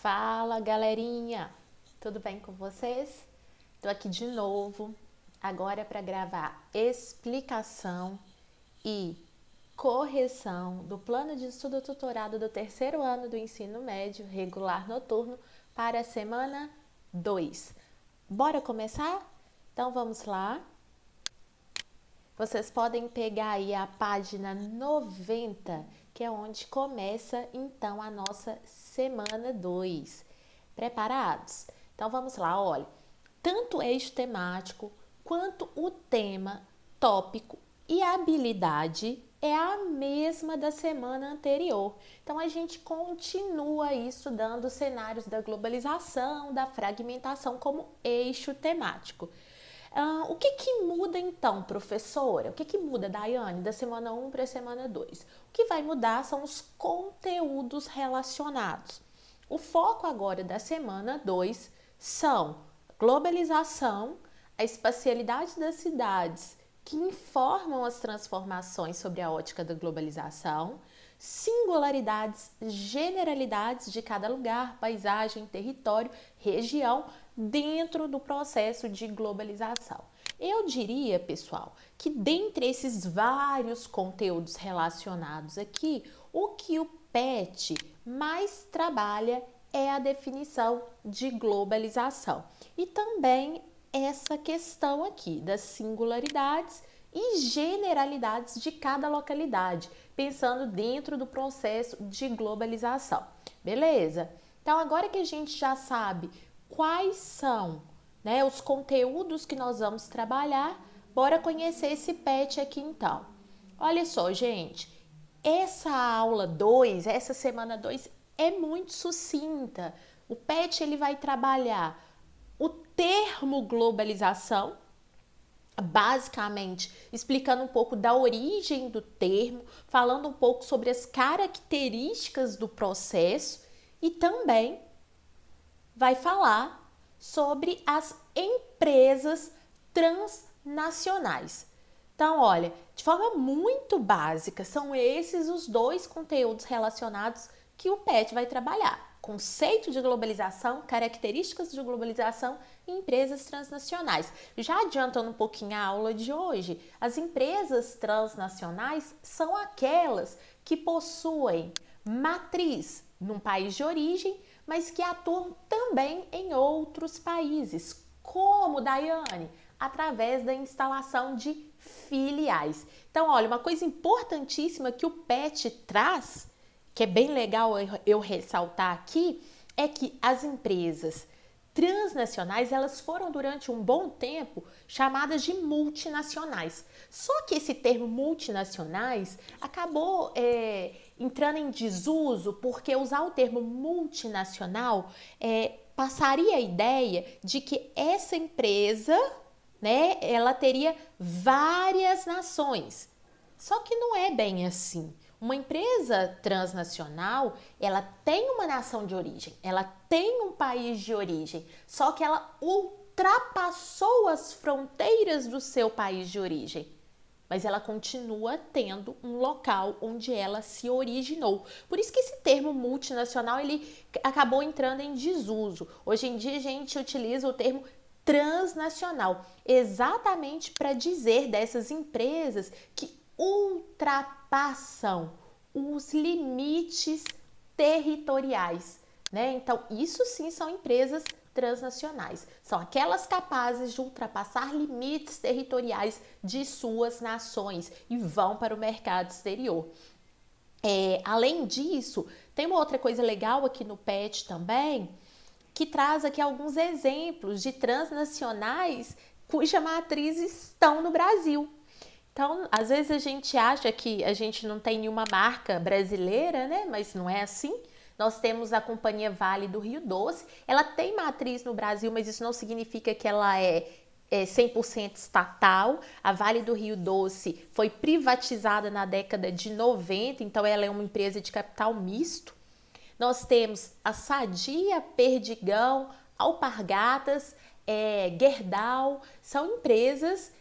Fala, galerinha! Tudo bem com vocês? Tô aqui de novo, agora para gravar explicação e correção do plano de estudo tutorado do terceiro ano do ensino médio regular noturno para a semana 2. Bora começar? Então vamos lá. Vocês podem pegar aí a página 90, que é onde começa então a nossa semana 2. Preparados? Então vamos lá, olha. Tanto o eixo temático quanto o tema, tópico e habilidade é a mesma da semana anterior. Então a gente continua aí estudando os cenários da globalização, da fragmentação como eixo temático. O que muda então, professora? O que muda, Daiane, da semana 1 para a semana 2? O que vai mudar são os conteúdos relacionados. O foco agora da semana 2 são globalização, a espacialidade das cidades que informam as transformações sobre a ótica da globalização, singularidades, generalidades de cada lugar, paisagem, território, região, dentro do processo de globalização. Eu diria, pessoal, que dentre esses vários conteúdos relacionados aqui, o que o PET mais trabalha é a definição de globalização e também essa questão aqui das singularidades e generalidades de cada localidade, pensando dentro do processo de globalização. Beleza? Então, agora que a gente já sabe quais são, né, os conteúdos que nós vamos trabalhar, bora conhecer esse PET aqui então. Olha só, gente, essa aula 2, essa semana 2 é muito sucinta. O PET ele vai trabalhar o termo globalização, basicamente explicando um pouco da origem do termo, falando um pouco sobre as características do processo e também vai falar sobre as empresas transnacionais. Então, olha, de forma muito básica, são esses os dois conteúdos relacionados que o PET vai trabalhar. Conceito de globalização, características de globalização e empresas transnacionais. Já adiantando um pouquinho a aula de hoje, as empresas transnacionais são aquelas que possuem matriz num país de origem, mas que atuam também em outros países, como, Daiane, através da instalação de filiais. Então, olha, uma coisa importantíssima que o PET traz, que é bem legal eu ressaltar aqui, é que as empresas transnacionais, elas foram durante um bom tempo chamadas de multinacionais. Só que esse termo multinacionais acabou entrando em desuso porque usar o termo multinacional passaria a ideia de que essa empresa, né, ela teria várias nações. Só que não é bem assim. Uma empresa transnacional, ela tem uma nação de origem, ela tem um país de origem, só que ela ultrapassou as fronteiras do seu país de origem. Mas ela continua tendo um local onde ela se originou. Por isso que esse termo multinacional, ele acabou entrando em desuso. Hoje em dia a gente utiliza o termo transnacional, exatamente para dizer dessas empresas que ultrapassam os limites territoriais, né? Então, isso sim são empresas transnacionais. São aquelas capazes de ultrapassar limites territoriais de suas nações e vão para o mercado exterior. Além disso, tem uma outra coisa legal aqui no PET também, que traz aqui alguns exemplos de transnacionais cuja matrizes estão no Brasil. Então, às vezes a gente acha que a gente não tem nenhuma marca brasileira, né? Mas não é assim. Nós temos a Companhia Vale do Rio Doce. Ela tem matriz no Brasil, mas isso não significa que ela é 100% estatal. A Vale do Rio Doce foi privatizada na década de 90, então ela é uma empresa de capital misto. Nós temos a Sadia, Perdigão, Alpargatas, Gerdau, são empresas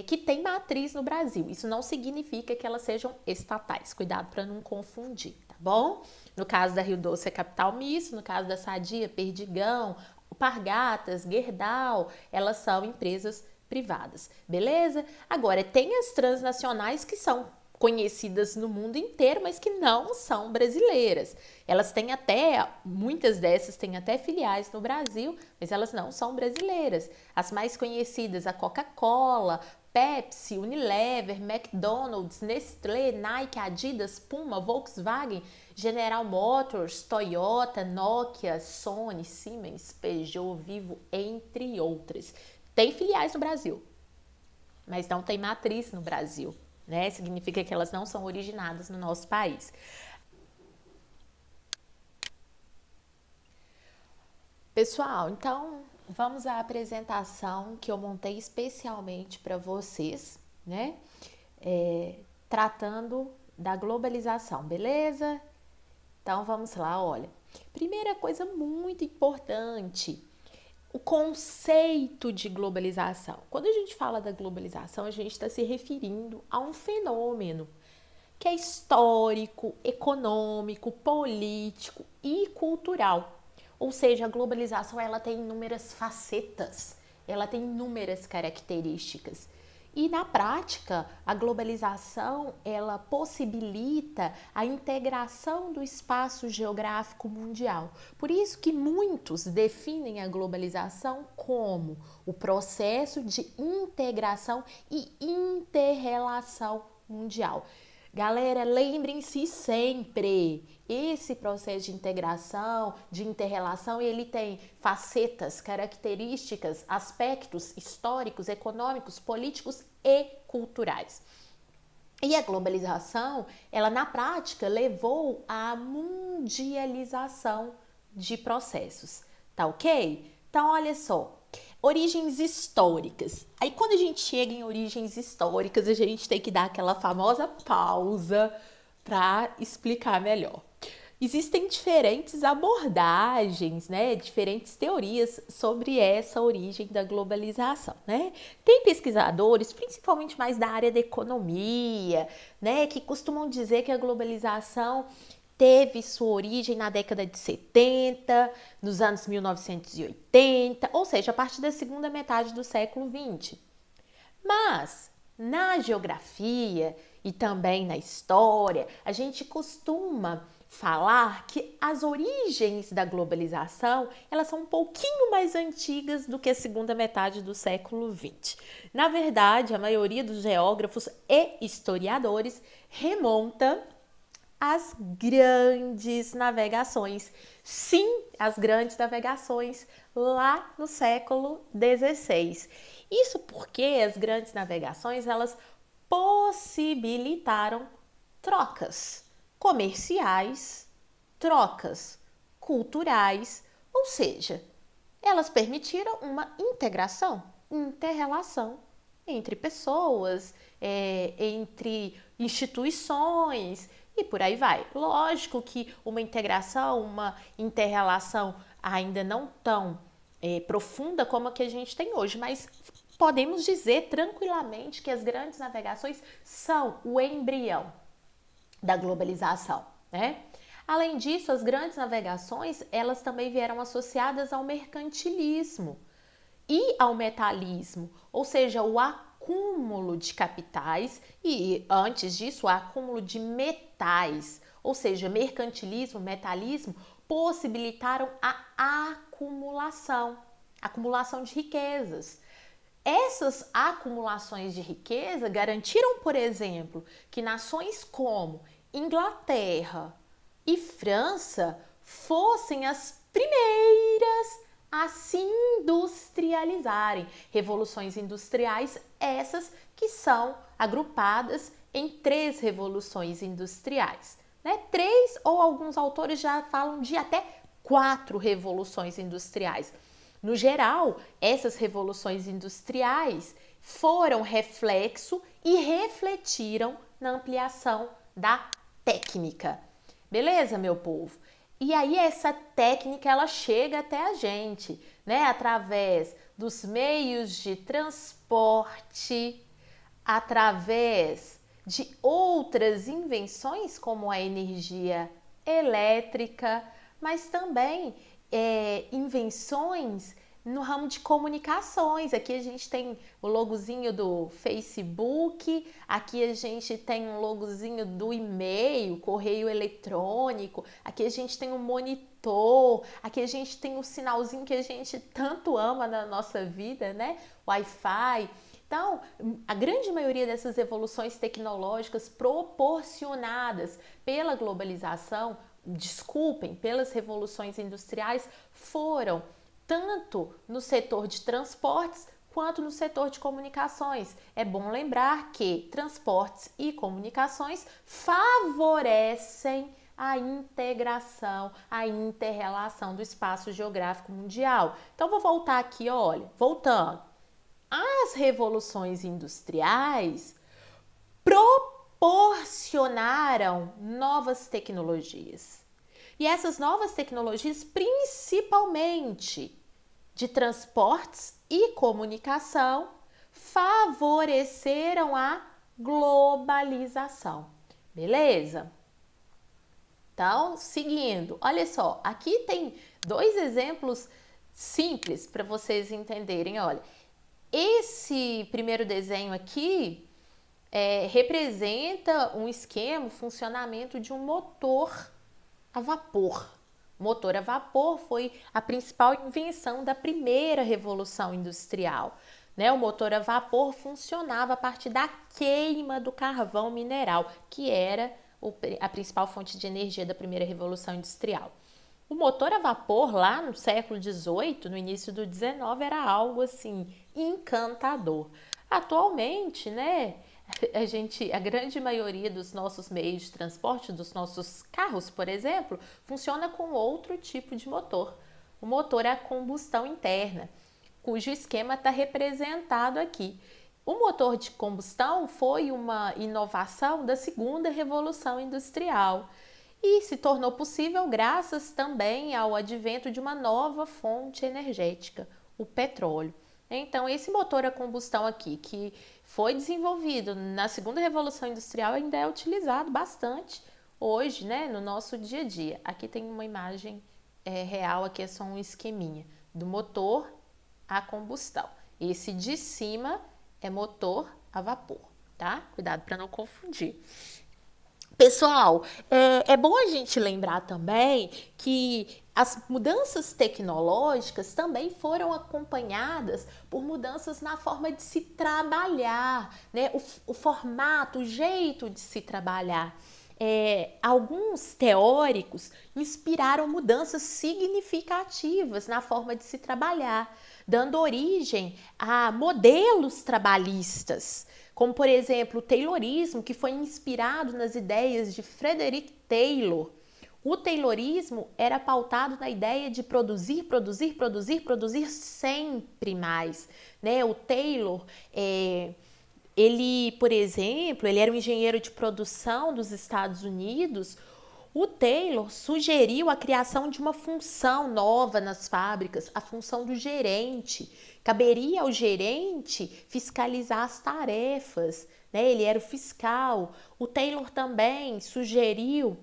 que têm matriz no Brasil. Isso não significa que elas sejam estatais. Cuidado para não confundir, tá? bom? No caso da Rio Doce é Capital Misto, no caso da Sadia, Perdigão, Alpargatas, Gerdau, elas são empresas privadas, beleza? Agora, tem as transnacionais que são conhecidas no mundo inteiro, mas que não são brasileiras. Elas têm até, muitas dessas têm até filiais no Brasil, mas elas não são brasileiras. As mais conhecidas, a Coca-Cola, Pepsi, Unilever, McDonald's, Nestlé, Nike, Adidas, Puma, Volkswagen, General Motors, Toyota, Nokia, Sony, Siemens, Peugeot, Vivo, entre outras. Tem filiais no Brasil, mas não tem matriz no Brasil, né? Significa que elas não são originadas no nosso país. Pessoal, então vamos à apresentação que eu montei especialmente para vocês, né? Tratando da globalização, beleza? Então vamos lá, olha. Primeira coisa muito importante, o conceito de globalização. Quando a gente fala da globalização, a gente está se referindo a um fenômeno que é histórico, econômico, político e cultural. Ou seja, a globalização ela tem inúmeras facetas, ela tem inúmeras características. E na prática, a globalização ela possibilita a integração do espaço geográfico mundial. Por isso que muitos definem a globalização como o processo de integração e interrelação mundial. Galera, lembrem-se sempre, esse processo de integração, de interrelação, ele tem facetas, características, aspectos históricos, econômicos, políticos e culturais. E a globalização, ela na prática levou à mundialização de processos, tá ok? Então, olha só, origens históricas. Aí quando a gente chega em origens históricas, a gente tem que dar aquela famosa pausa para explicar melhor. Existem diferentes abordagens, né, diferentes teorias sobre essa origem da globalização, né? Tem pesquisadores, principalmente mais da área da economia, né, que costumam dizer que a globalização teve sua origem na década de 70, nos anos 1980, ou seja, a partir da segunda metade do século 20. Mas na geografia e também na história, a gente costuma falar que as origens da globalização, elas são um pouquinho mais antigas do que a segunda metade do século 20. Na verdade, a maioria dos geógrafos e historiadores remonta as grandes navegações. Sim, as grandes navegações lá no século XVI. Isso porque as grandes navegações, elas possibilitaram trocas comerciais, trocas culturais, ou seja, elas permitiram uma integração, interrelação entre pessoas, entre instituições e por aí vai. Lógico que uma integração, uma interrelação ainda não tão profunda como a que a gente tem hoje, mas podemos dizer tranquilamente que as grandes navegações são o embrião da globalização, né? Além disso, as grandes navegações, elas também vieram associadas ao mercantilismo e ao metalismo, ou seja, o acúmulo de capitais e, antes disso, o acúmulo de metais, ou seja, mercantilismo, metalismo, possibilitaram a acumulação de riquezas. Essas acumulações de riqueza garantiram, por exemplo, que nações como Inglaterra e França fossem as primeiras a se industrializarem. Revoluções industriais, essas que são agrupadas em 3 revoluções industriais, né? 3 ou alguns autores já falam de até 4 revoluções industriais. No geral, essas revoluções industriais foram reflexo e refletiram na ampliação da técnica. Beleza, meu povo? E aí essa técnica ela chega até a gente, né? Através dos meios de transporte, através de outras invenções como a energia elétrica, mas também invenções no ramo de comunicações. Aqui a gente tem o logozinho do Facebook, aqui a gente tem um logozinho do e-mail, correio eletrônico, aqui a gente tem um monitor, aqui a gente tem um sinalzinho que a gente tanto ama na nossa vida, né? Wi-Fi. Então, a grande maioria dessas evoluções tecnológicas proporcionadas pela globalização, pelas revoluções industriais, foram tanto no setor de transportes quanto no setor de comunicações. É bom lembrar que transportes e comunicações favorecem a integração, a inter-relação do espaço geográfico mundial. Então, vou voltar aqui, olha, voltando. As revoluções industriais proporcionaram novas tecnologias. E essas novas tecnologias, principalmente de transportes e comunicação, favoreceram a globalização. Beleza? Então, seguindo, olha só, aqui tem 2 exemplos simples para vocês entenderem. Olha, esse primeiro desenho aqui representa um esquema, um funcionamento de um motor a vapor. O motor a vapor foi a principal invenção da primeira revolução industrial. Né? O motor a vapor funcionava a partir da queima do carvão mineral, que era a principal fonte de energia da primeira revolução industrial. O motor a vapor lá no século XVIII, no início do XIX, era algo assim encantador. Atualmente, né, a grande maioria dos nossos meios de transporte, dos nossos carros, por exemplo, funciona com outro tipo de motor. O motor a combustão interna, cujo esquema está representado aqui. O motor de combustão foi uma inovação da segunda revolução industrial e se tornou possível graças também ao advento de uma nova fonte energética, o petróleo. Então, esse motor a combustão aqui, que foi desenvolvido na segunda revolução industrial, ainda é utilizado bastante hoje, né, no nosso dia a dia. Aqui tem uma imagem real, aqui é só um esqueminha do motor a combustão. Esse de cima é motor a vapor, tá? Cuidado para não confundir. Pessoal, é bom a gente lembrar também que as mudanças tecnológicas também foram acompanhadas por mudanças na forma de se trabalhar, né? O formato, o jeito de se trabalhar. Alguns teóricos inspiraram mudanças significativas na forma de se trabalhar, dando origem a modelos trabalhistas, como, por exemplo, o Taylorismo, que foi inspirado nas ideias de Frederick Taylor. O Taylorismo era pautado na ideia de produzir sempre mais, né? O Taylor, ele, por exemplo, ele era um engenheiro de produção dos Estados Unidos. O Taylor sugeriu a criação de uma função nova nas fábricas, a função do gerente. Caberia ao gerente fiscalizar as tarefas, né? Ele era o fiscal. O Taylor também sugeriu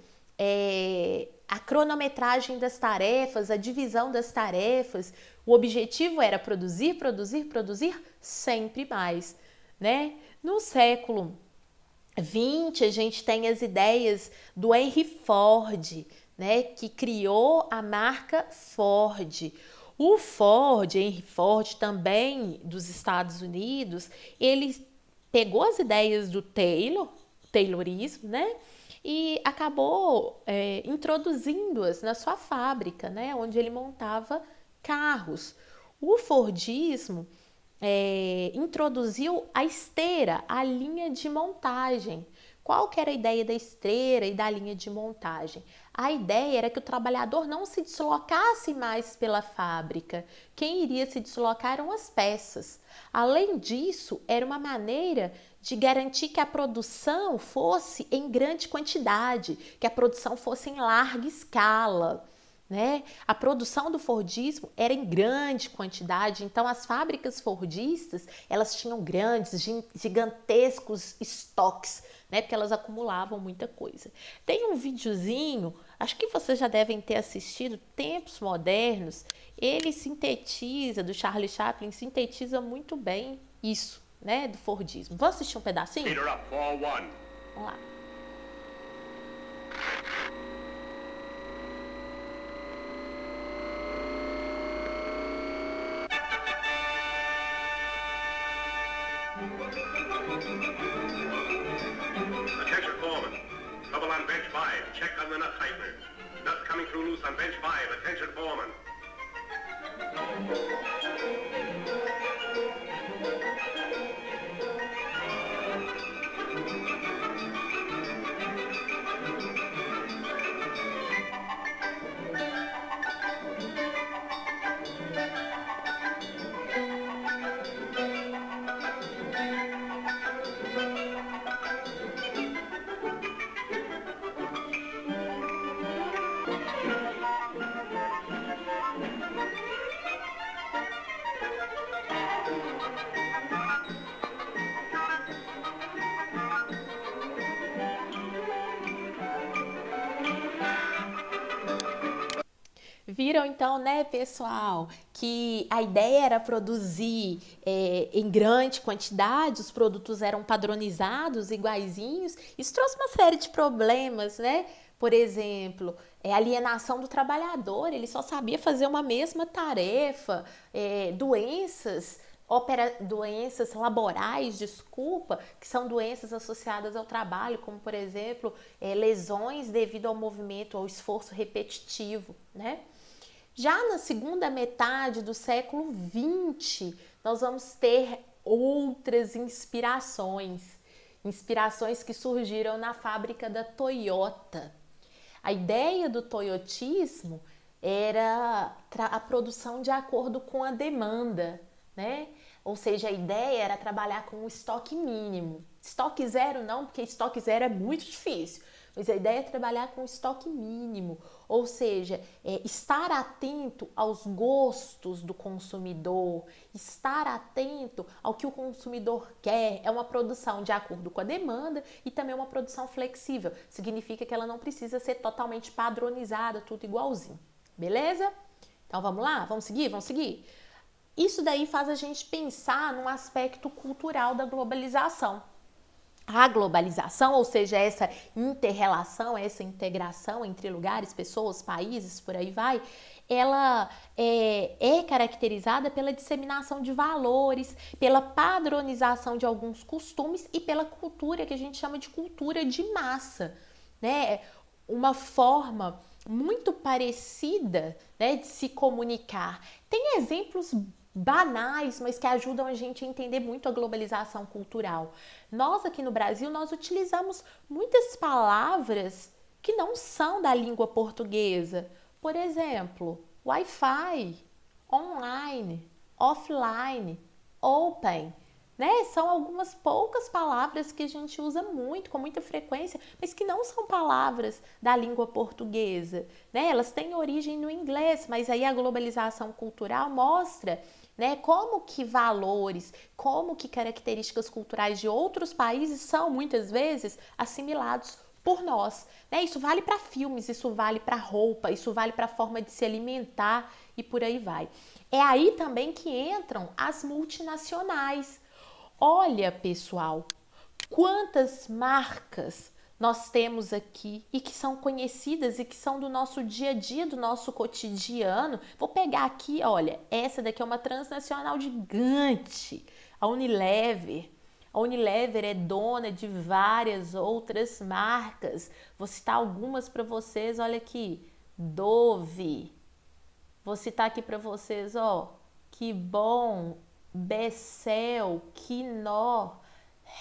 a cronometragem das tarefas, a divisão das tarefas. O objetivo era produzir sempre mais, né? No século XX, a gente tem as ideias do Henry Ford, né, que criou a marca Ford. O Henry Ford, também dos Estados Unidos, ele pegou as ideias do Taylorismo, né, e acabou introduzindo-as na sua fábrica, né, onde ele montava carros. O Fordismo introduziu a esteira, a linha de montagem. Qual que era a ideia da esteira e da linha de montagem? A ideia era que o trabalhador não se deslocasse mais pela fábrica. Quem iria se deslocar eram as peças. Além disso, era uma maneira de garantir que a produção fosse em grande quantidade, que a produção fosse em larga escala, né? A produção do Fordismo era em grande quantidade, então as fábricas fordistas, elas tinham grandes, gigantescos estoques, né? Porque elas acumulavam muita coisa. Tem um videozinho, acho que vocês já devem ter assistido, Tempos Modernos, ele sintetiza, do Charlie Chaplin, sintetiza muito bem isso, né? Do Fordismo. Vamos assistir um pedacinho? Peter up, 4-1. Vamos lá. Attention, foreman. Trouble on bench 5. Check on the nut tightener. Nuts coming through loose on bench 5. Attention, foreman. Viram então, né, pessoal, que a ideia era produzir em grande quantidade, os produtos eram padronizados, iguaizinhos. Isso trouxe uma série de problemas, né? Por exemplo, alienação do trabalhador, ele só sabia fazer uma mesma tarefa, doenças laborais, desculpa, que são doenças associadas ao trabalho, como por exemplo, lesões devido ao movimento, ao esforço repetitivo, né? Já na segunda metade do século XX, nós vamos ter outras inspirações que surgiram na fábrica da Toyota. A ideia do toyotismo era a produção de acordo com a demanda, né? Ou seja, a ideia era trabalhar com um estoque mínimo. Estoque zero não, porque estoque zero é muito difícil. Mas a ideia é trabalhar com estoque mínimo, ou seja, estar atento aos gostos do consumidor, estar atento ao que o consumidor quer. É uma produção de acordo com a demanda e também uma produção flexível. Significa que ela não precisa ser totalmente padronizada, tudo igualzinho. Beleza? Então vamos lá? Vamos seguir? Vamos seguir? Isso daí faz a gente pensar num aspecto cultural da globalização. A globalização, ou seja, essa inter-relação, essa integração entre lugares, pessoas, países, por aí vai, ela é caracterizada pela disseminação de valores, pela padronização de alguns costumes e pela cultura que a gente chama de cultura de massa, né? Uma forma muito parecida, né, de se comunicar. Tem exemplos banais, mas que ajudam a gente a entender muito a globalização cultural. Nós aqui no Brasil, nós utilizamos muitas palavras que não são da língua portuguesa. Por exemplo, Wi-Fi, online, offline, open, né? São algumas poucas palavras que a gente usa muito, com muita frequência, mas que não são palavras da língua portuguesa, né? Elas têm origem no inglês, mas aí a globalização cultural mostra, né, como que valores, como que características culturais de outros países são muitas vezes assimilados por nós, né? Isso vale para filmes, isso vale para roupa, isso vale para a forma de se alimentar e por aí vai. É aí também que entram as multinacionais. Olha, pessoal, quantas marcas nós temos aqui e que são conhecidas e que são do nosso dia a dia, do nosso cotidiano. Vou pegar aqui, olha, essa daqui é uma transnacional gigante, a Unilever. A Unilever é dona de várias outras marcas. Vou citar algumas para vocês, olha aqui, Dove. Vou citar aqui para vocês, ó, Que Bom, Becel, Quinó,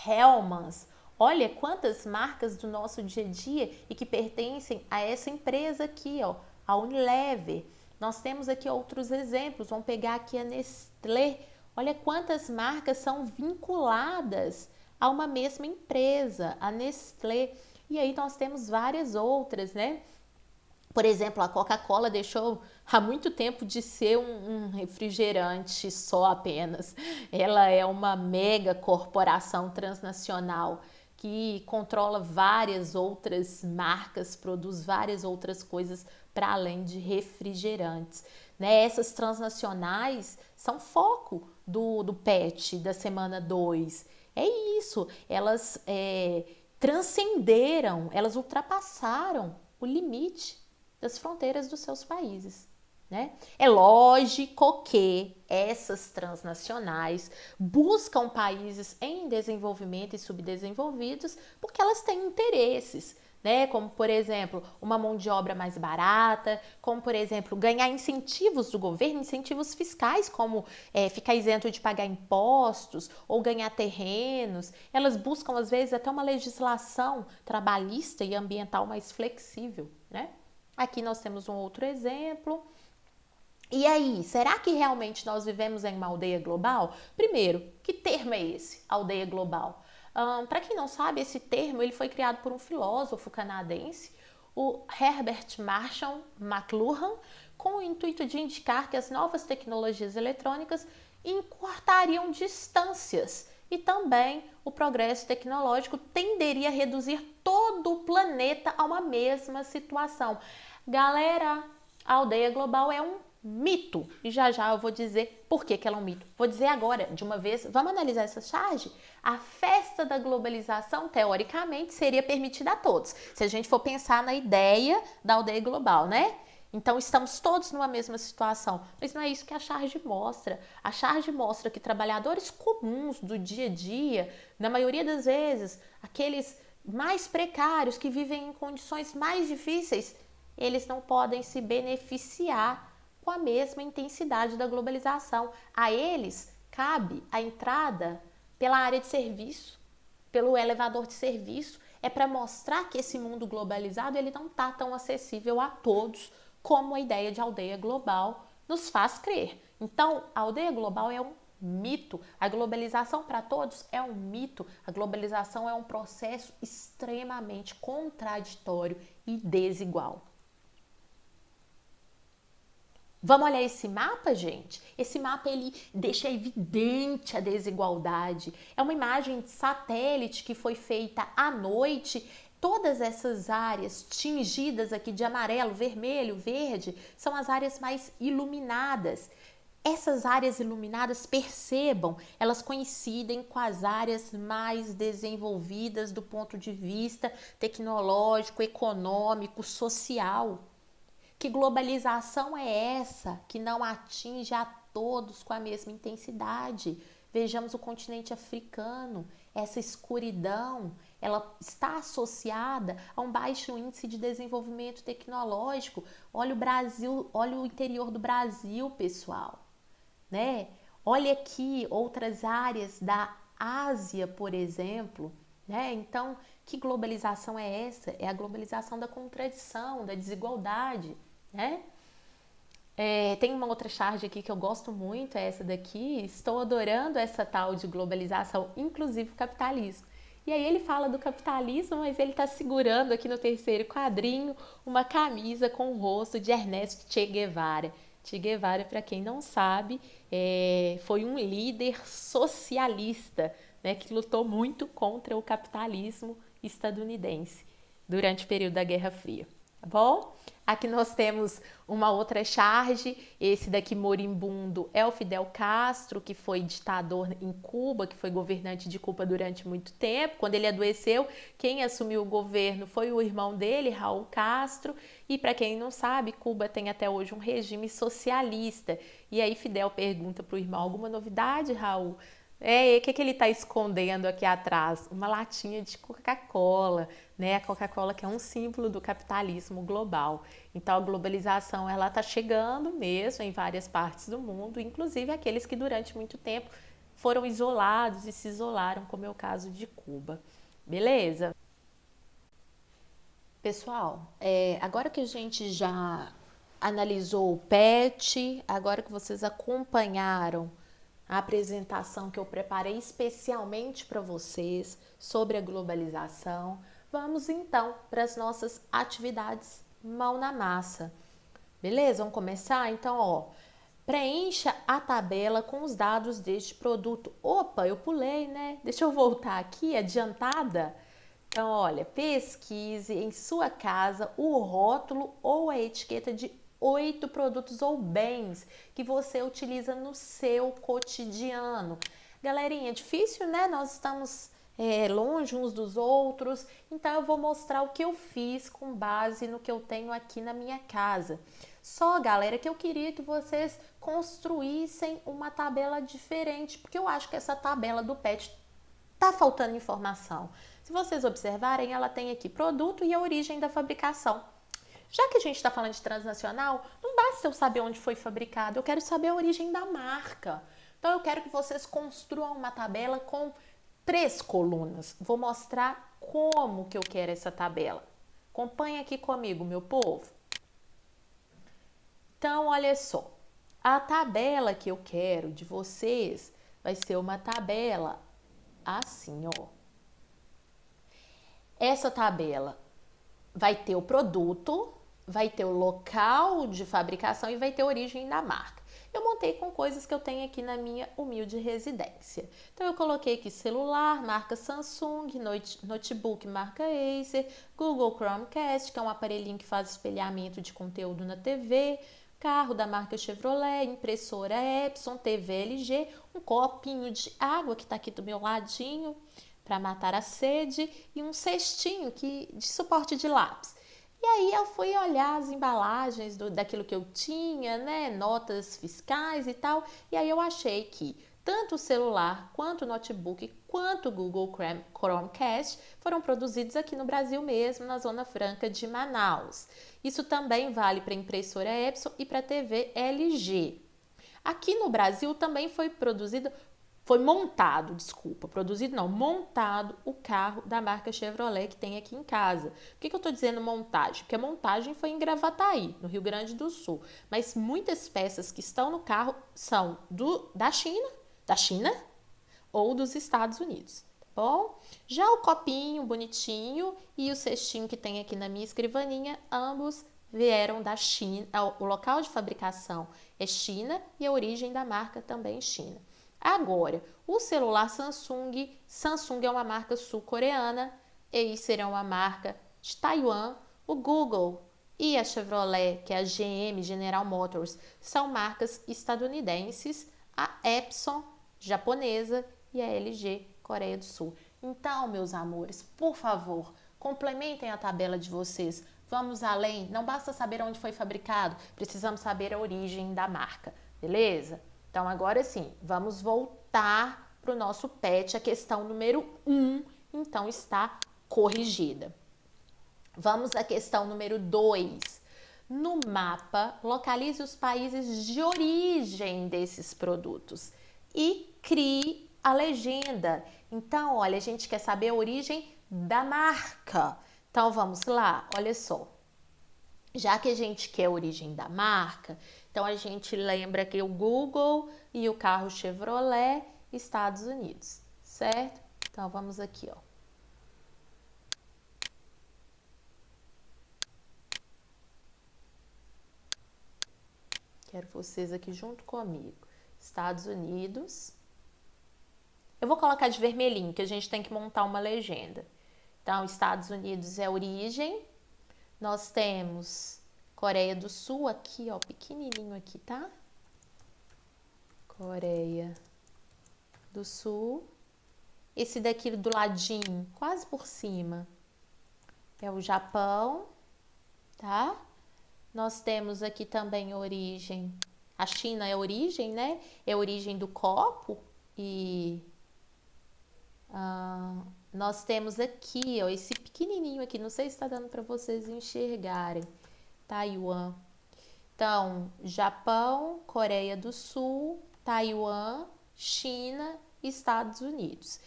Hellmann's. Olha quantas marcas do nosso dia a dia e que pertencem a essa empresa aqui, ó, a Unilever. Nós temos aqui outros exemplos, vamos pegar aqui a Nestlé. Olha quantas marcas são vinculadas a uma mesma empresa, a Nestlé. E aí nós temos várias outras, né? Por exemplo, a Coca-Cola deixou há muito tempo de ser um refrigerante só apenas. Ela é uma mega corporação transnacional que controla várias outras marcas, produz várias outras coisas para além de refrigerantes. Né? Essas transnacionais são foco do PET da semana 2. É isso, elas transcenderam, elas ultrapassaram o limite das fronteiras dos seus países. Né? É lógico que essas transnacionais buscam países em desenvolvimento e subdesenvolvidos porque elas têm interesses, né? Como, por exemplo, uma mão de obra mais barata, como, por exemplo, ganhar incentivos do governo, incentivos fiscais, como ficar isento de pagar impostos ou ganhar terrenos. Elas buscam, às vezes, até uma legislação trabalhista e ambiental mais flexível, né? Aqui nós temos um outro exemplo. E aí, será que realmente nós vivemos em uma aldeia global? Primeiro, que termo é esse, aldeia global? Para quem não sabe, esse termo ele foi criado por um filósofo canadense, o Herbert Marshall McLuhan, com o intuito de indicar que as novas tecnologias eletrônicas encurtariam distâncias e também o progresso tecnológico tenderia a reduzir todo o planeta a uma mesma situação. Galera, a aldeia global é um mito. E já eu vou dizer por que ela é um mito. Vou dizer agora, de uma vez, vamos analisar essa charge? A festa da globalização, teoricamente, seria permitida a todos. Se a gente for pensar na ideia da aldeia global, né? Então, estamos todos numa mesma situação. Mas não é isso que a charge mostra. A charge mostra que trabalhadores comuns do dia a dia, na maioria das vezes, aqueles mais precários, que vivem em condições mais difíceis, eles não podem se beneficiar com a mesma intensidade da globalização. A eles cabe a entrada pela área de serviço, pelo elevador de serviço. É para mostrar que esse mundo globalizado ele não está tão acessível a todos como a ideia de aldeia global nos faz crer. Então, a aldeia global é um mito. A globalização para todos é um mito. A globalização é um processo extremamente contraditório e desigual. Vamos olhar esse mapa, gente? Esse mapa ele deixa evidente a desigualdade. É uma imagem de satélite que foi feita à noite. Todas essas áreas tingidas aqui de amarelo, vermelho, verde, são as áreas mais iluminadas. Essas áreas iluminadas, percebam, elas coincidem com as áreas mais desenvolvidas do ponto de vista tecnológico, econômico, social. Que globalização é essa que não atinge a todos com a mesma intensidade? Vejamos o continente africano, essa escuridão, ela está associada a um baixo índice de desenvolvimento tecnológico. Olha o Brasil, olha o interior do Brasil, pessoal, né? Olha aqui outras áreas da Ásia, por exemplo, né? Então, que globalização é essa? É a globalização da contradição, da desigualdade, né? Tem uma outra charge aqui que eu gosto muito, é essa daqui. Estou adorando essa tal de globalização, inclusive o capitalismo. E aí ele fala do capitalismo, mas ele está segurando aqui no terceiro quadrinho uma camisa com o rosto de Ernesto Che Guevara. Che Guevara, para quem não sabe, foi um líder socialista, né, que lutou muito contra o capitalismo estadunidense durante o período da Guerra Fria. Tá bom? Aqui nós temos uma outra charge, esse daqui moribundo é o Fidel Castro, que foi ditador em Cuba, que foi governante de Cuba durante muito tempo. Quando ele adoeceu, quem assumiu o governo foi o irmão dele, Raul Castro, e para quem não sabe, Cuba tem até hoje um regime socialista. E aí Fidel pergunta para o irmão, alguma novidade, Raul? O que ele está escondendo aqui atrás? Uma latinha de Coca-Cola, né? A Coca-Cola que é um símbolo do capitalismo global. Então a globalização ela está chegando mesmo em várias partes do mundo, inclusive aqueles que durante muito tempo foram isolados e se isolaram, como é o caso de Cuba. Beleza? Pessoal, agora que a gente já analisou o PET, agora que vocês acompanharam a apresentação que eu preparei especialmente para vocês sobre a globalização, vamos então para as nossas atividades mão na massa. Beleza? Vamos começar? Então, ó, preencha a tabela com os dados deste produto. Opa, eu pulei, né? Deixa eu voltar aqui, adiantada. Então, olha, pesquise em sua casa o rótulo ou a etiqueta de 8 produtos ou bens que você utiliza no seu cotidiano. Galerinha, é difícil, né? Nós estamos longe uns dos outros, então eu vou mostrar o que eu fiz com base no que eu tenho aqui na minha casa. Só, galera, que eu queria que vocês construíssem uma tabela diferente, porque eu acho que essa tabela do PET tá faltando informação. Se vocês observarem, ela tem aqui produto e a origem da fabricação. Já que a gente está falando de transnacional, não basta eu saber onde foi fabricado, eu quero saber a origem da marca. Então eu quero que vocês construam uma tabela com 3 colunas. Vou mostrar como que eu quero essa tabela. Acompanhe aqui comigo, meu povo. Então, olha só. A tabela que eu quero de vocês vai ser uma tabela assim, ó. Essa tabela vai ter o produto, vai ter o local de fabricação e vai ter a origem da marca. Eu montei com coisas que eu tenho aqui na minha humilde residência. Então, eu coloquei aqui celular, marca Samsung, notebook, marca Acer, Google Chromecast, que é um aparelhinho que faz espelhamento de conteúdo na TV, carro da marca Chevrolet, impressora Epson, TV LG, um copinho de água que está aqui do meu ladinho para matar a sede e um cestinho de suporte de lápis. E aí eu fui olhar as embalagens daquilo que eu tinha, né, notas fiscais e tal, e aí eu achei que tanto o celular, quanto o notebook, quanto o Google Chromecast foram produzidos aqui no Brasil mesmo, na Zona Franca de Manaus. Isso também vale para a impressora Epson e para a TV LG. Aqui no Brasil também montado o carro da marca Chevrolet que tem aqui em casa. Por que eu estou dizendo montagem? Porque a montagem foi em Gravataí, no Rio Grande do Sul. Mas muitas peças que estão no carro são da China ou dos Estados Unidos, tá bom? Já o copinho bonitinho e o cestinho que tem aqui na minha escrivaninha, ambos vieram da China. O local de fabricação é China e a origem da marca também é China. Agora, o celular Samsung é uma marca sul-coreana, Acer é uma marca de Taiwan, o Google e a Chevrolet, que é a GM, General Motors, são marcas estadunidenses, a Epson, japonesa, e a LG, Coreia do Sul. Então, meus amores, por favor, complementem a tabela de vocês. Vamos além, não basta saber onde foi fabricado, precisamos saber a origem da marca, beleza? Então, agora sim, vamos voltar para o nosso PET, a questão número 1, então está corrigida. Vamos à questão número 2. No mapa, localize os países de origem desses produtos e crie a legenda. Então, olha, a gente quer saber a origem da marca. Então, vamos lá, olha só. Já que a gente quer a origem da marca, então a gente lembra que o Google e o carro Chevrolet, Estados Unidos, certo? Então, vamos aqui, ó. Quero vocês aqui junto comigo. Estados Unidos. Eu vou colocar de vermelhinho, que a gente tem que montar uma legenda. Então, Estados Unidos é a origem. Nós temos Coreia do Sul aqui, ó, pequenininho aqui, tá? Coreia do Sul. Esse daqui do ladinho, quase por cima, é o Japão, tá? Nós temos aqui também a origem. A China é a origem, né? É a origem do copo. E nós temos aqui, ó, esse pequenininho aqui. Não sei se está dando para vocês enxergarem. Taiwan. Então, Japão, Coreia do Sul, Taiwan, China e Estados Unidos.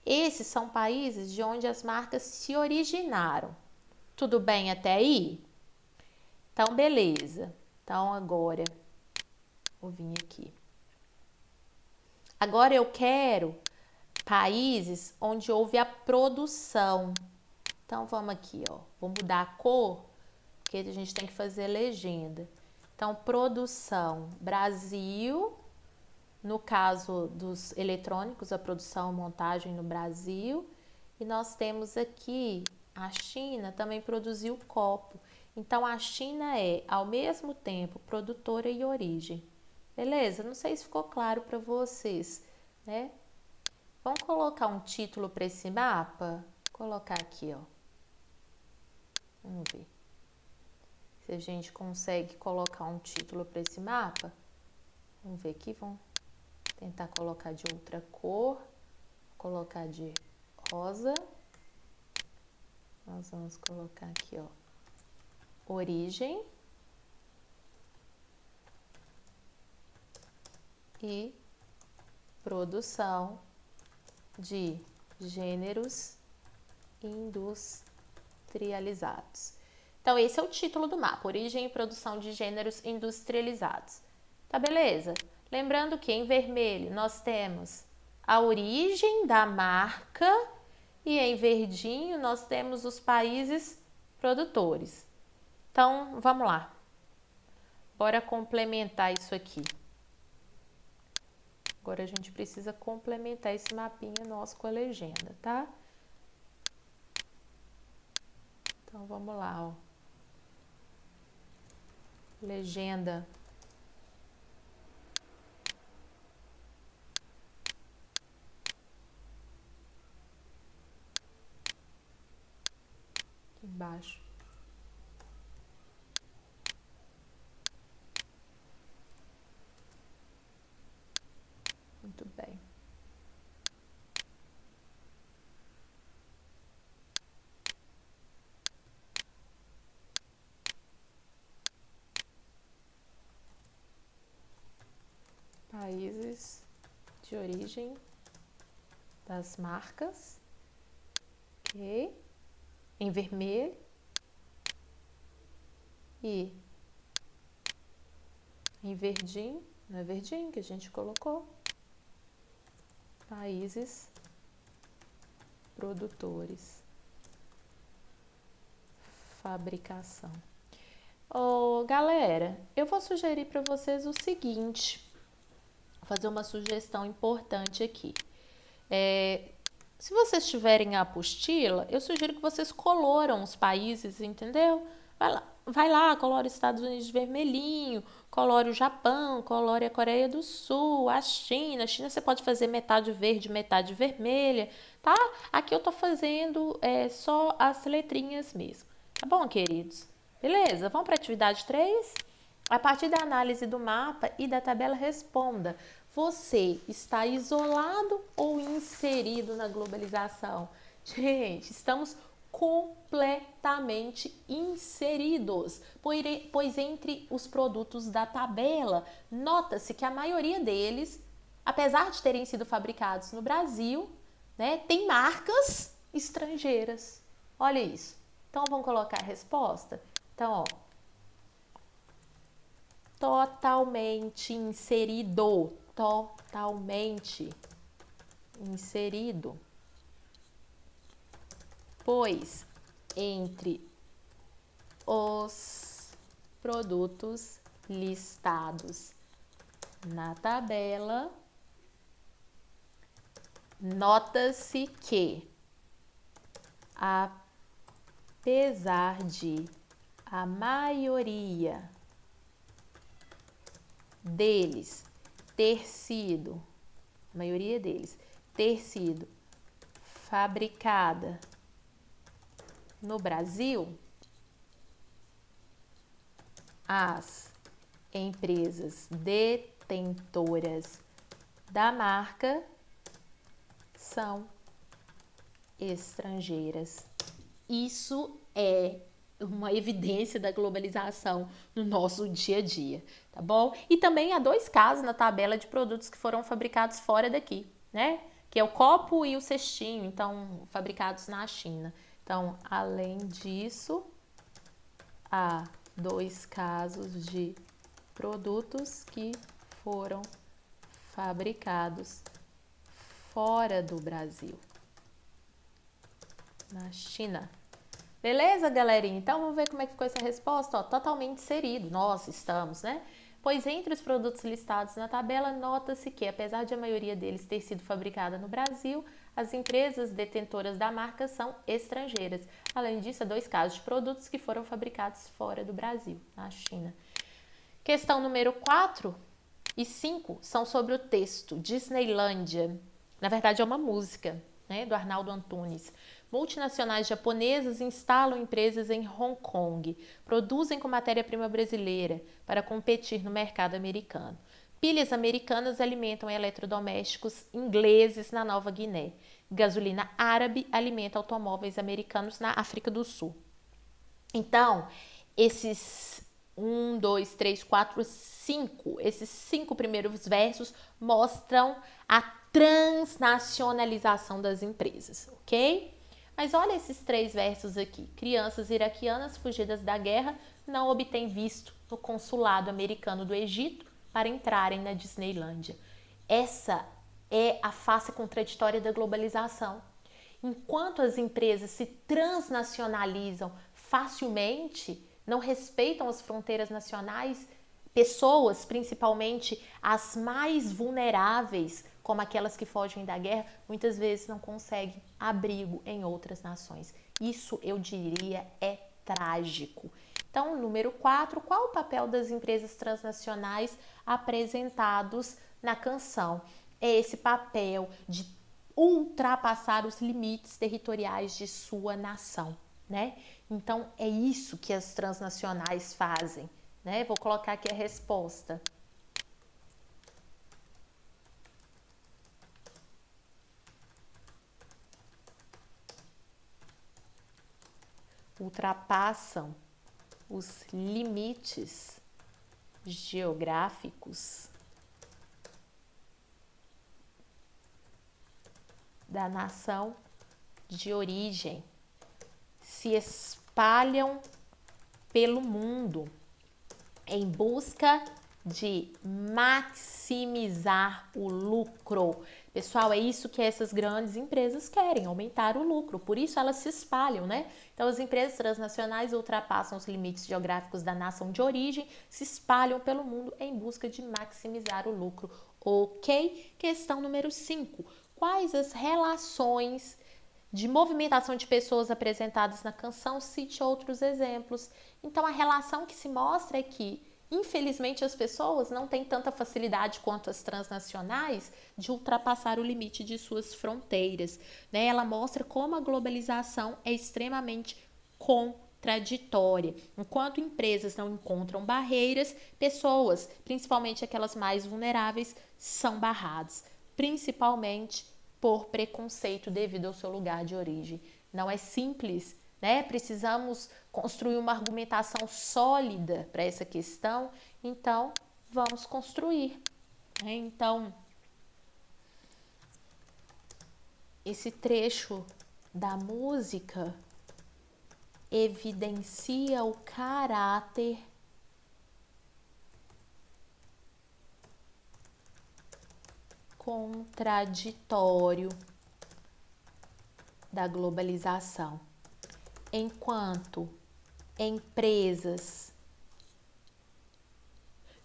Esses são países de onde as marcas se originaram. Tudo bem até aí? Então, beleza. Então, agora, vou vir aqui. Agora eu quero países onde houve a produção. Então, vamos aqui, ó. Vou mudar a cor, porque a gente tem que fazer legenda. Então, produção Brasil, no caso dos eletrônicos, a produção e montagem no Brasil. E nós temos aqui a China também produziu copo. Então, a China é, ao mesmo tempo, produtora e origem. Beleza? Não sei se ficou claro para vocês, né? Vamos colocar um título para esse mapa? Vou colocar aqui, ó. Vamos ver se a gente consegue colocar um título para esse mapa. Vamos ver aqui, vamos tentar colocar de outra cor. Vou colocar de rosa. Nós vamos colocar aqui, ó, origem e produção de gêneros industrializados. Então, esse é o título do mapa, origem e produção de gêneros industrializados. Tá beleza? Lembrando que em vermelho nós temos a origem da marca e em verdinho nós temos os países produtores. Então, vamos lá. Bora complementar isso aqui. Agora a gente precisa complementar esse mapinha nosso com a legenda, tá? Então, vamos lá, ó. Legenda. Aqui embaixo. Muito bem. Países de origem das marcas. Ok. Em vermelho. E em verdinho, não é verdinho que a gente colocou? Países produtores. Fabricação. Galera, eu vou sugerir para vocês o seguinte. Vou fazer uma sugestão importante aqui. Se vocês tiverem a apostila, eu sugiro que vocês coloram os países, entendeu? Vai lá, colore os Estados Unidos de vermelhinho, colore o Japão, colore a Coreia do Sul, a China. A China você pode fazer metade verde, metade vermelha, tá? Aqui eu tô fazendo só as letrinhas mesmo. Tá bom, queridos? Beleza? Vamos para a atividade 3? A partir da análise do mapa e da tabela, responda. Você está isolado ou inserido na globalização? Gente, estamos completamente inseridos, pois entre os produtos da tabela, nota-se que a maioria deles, apesar de terem sido fabricados no Brasil, né, tem marcas estrangeiras. Olha isso. Então, vamos colocar a resposta? Então, ó, totalmente inserido, totalmente inserido. Pois entre os produtos listados na tabela, nota-se que, apesar de a maioria deles ter sido fabricada no Brasil, as empresas detentoras da marca são estrangeiras. Isso é uma evidência da globalização no nosso dia a dia, tá bom? E também há 2 casos na tabela de produtos que foram fabricados fora daqui, né? Que é o copo e o cestinho, então, fabricados na China. Então, além disso, há 2 casos de produtos que foram fabricados fora do Brasil, na China. Beleza, galerinha? Então, vamos ver como é que ficou essa resposta. Ó, totalmente inserido. Nós estamos, né? Pois entre os produtos listados na tabela, nota-se que, apesar de a maioria deles ter sido fabricada no Brasil, as empresas detentoras da marca são estrangeiras. Além disso, há 2 casos de produtos que foram fabricados fora do Brasil, na China. Questão número 4 e 5 são sobre o texto Disneylândia. Na verdade, é uma música, né, do Arnaldo Antunes. Multinacionais japonesas instalam empresas em Hong Kong, produzem com matéria-prima brasileira para competir no mercado americano. Pilhas americanas alimentam eletrodomésticos ingleses na Nova Guiné. Gasolina árabe alimenta automóveis americanos na África do Sul. Então, esses 1, 2, 3, 4, 5, esses 5 primeiros versos mostram a transnacionalização das empresas, ok? Mas olha esses 3 versos aqui. Crianças iraquianas fugidas da guerra não obtêm visto no consulado americano do Egito para entrarem na Disneylândia. Essa é a face contraditória da globalização. Enquanto as empresas se transnacionalizam facilmente, não respeitam as fronteiras nacionais, pessoas, principalmente as mais vulneráveis, como aquelas que fogem da guerra, muitas vezes não conseguem abrigo em outras nações. Isso, eu diria, é trágico. Então, número 4, qual o papel das empresas transnacionais apresentados na canção? É esse papel de ultrapassar os limites territoriais de sua nação, né? Então, é isso que as transnacionais fazem, né? Vou colocar aqui a resposta. Ultrapassam os limites geográficos da nação de origem, se espalham pelo mundo em busca de maximizar o lucro. Pessoal, é isso que essas grandes empresas querem, aumentar o lucro. Por isso elas se espalham, né? Então as empresas transnacionais ultrapassam os limites geográficos da nação de origem, se espalham pelo mundo em busca de maximizar o lucro. Ok? Questão número 5. Quais as relações de movimentação de pessoas apresentadas na canção? Cite outros exemplos. Então a relação que se mostra é que, infelizmente, as pessoas não têm tanta facilidade quanto as transnacionais de ultrapassar o limite de suas fronteiras, né? Ela mostra como a globalização é extremamente contraditória. Enquanto empresas não encontram barreiras, pessoas, principalmente aquelas mais vulneráveis, são barradas, principalmente por preconceito devido ao seu lugar de origem. Não é simples, né? Precisamos construir uma argumentação sólida para essa questão, então vamos construir, né? Então, esse trecho da música evidencia o caráter contraditório da globalização. Enquanto empresas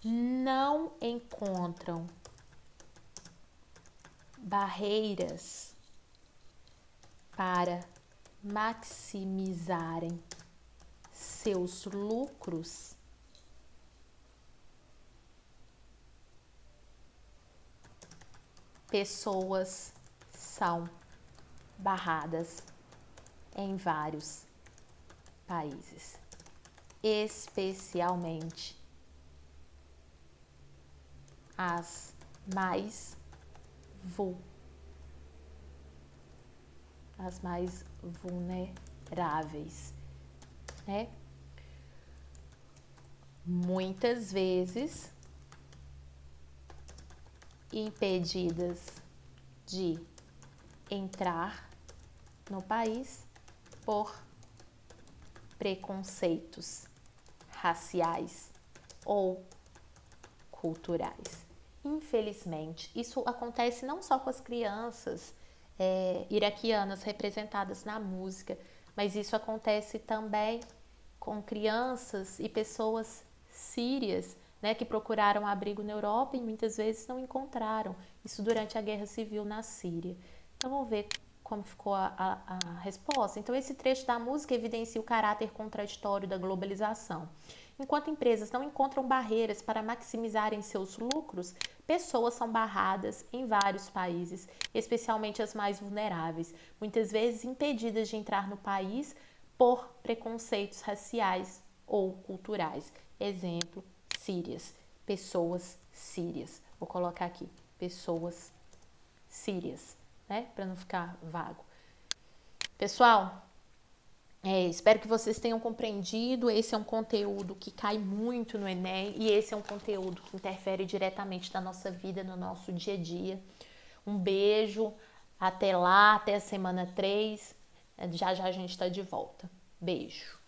não encontram barreiras para maximizarem seus lucros, pessoas são barradas em vários países, especialmente as mais vulneráveis, né? Muitas vezes impedidas de entrar no país por preconceitos raciais ou culturais. Infelizmente, isso acontece não só com as crianças iraquianas representadas na música, mas isso acontece também com crianças e pessoas sírias, né, que procuraram abrigo na Europa e muitas vezes não encontraram. Isso durante a Guerra Civil na Síria. Então vamos ver como ficou a resposta. Então esse trecho da música evidencia o caráter contraditório da globalização. Enquanto empresas não encontram barreiras para maximizarem seus lucros, pessoas são barradas em vários países, especialmente as mais vulneráveis, muitas vezes impedidas de entrar no país por preconceitos raciais ou culturais. Exemplo, sírias, pessoas sírias. Vou colocar aqui, pessoas sírias, né? Para não ficar vago. Pessoal, espero que vocês tenham compreendido. Esse é um conteúdo que cai muito no Enem e esse é um conteúdo que interfere diretamente na nossa vida, no nosso dia a dia. Um beijo, até lá, até a semana 3. Já já a gente está de volta. Beijo.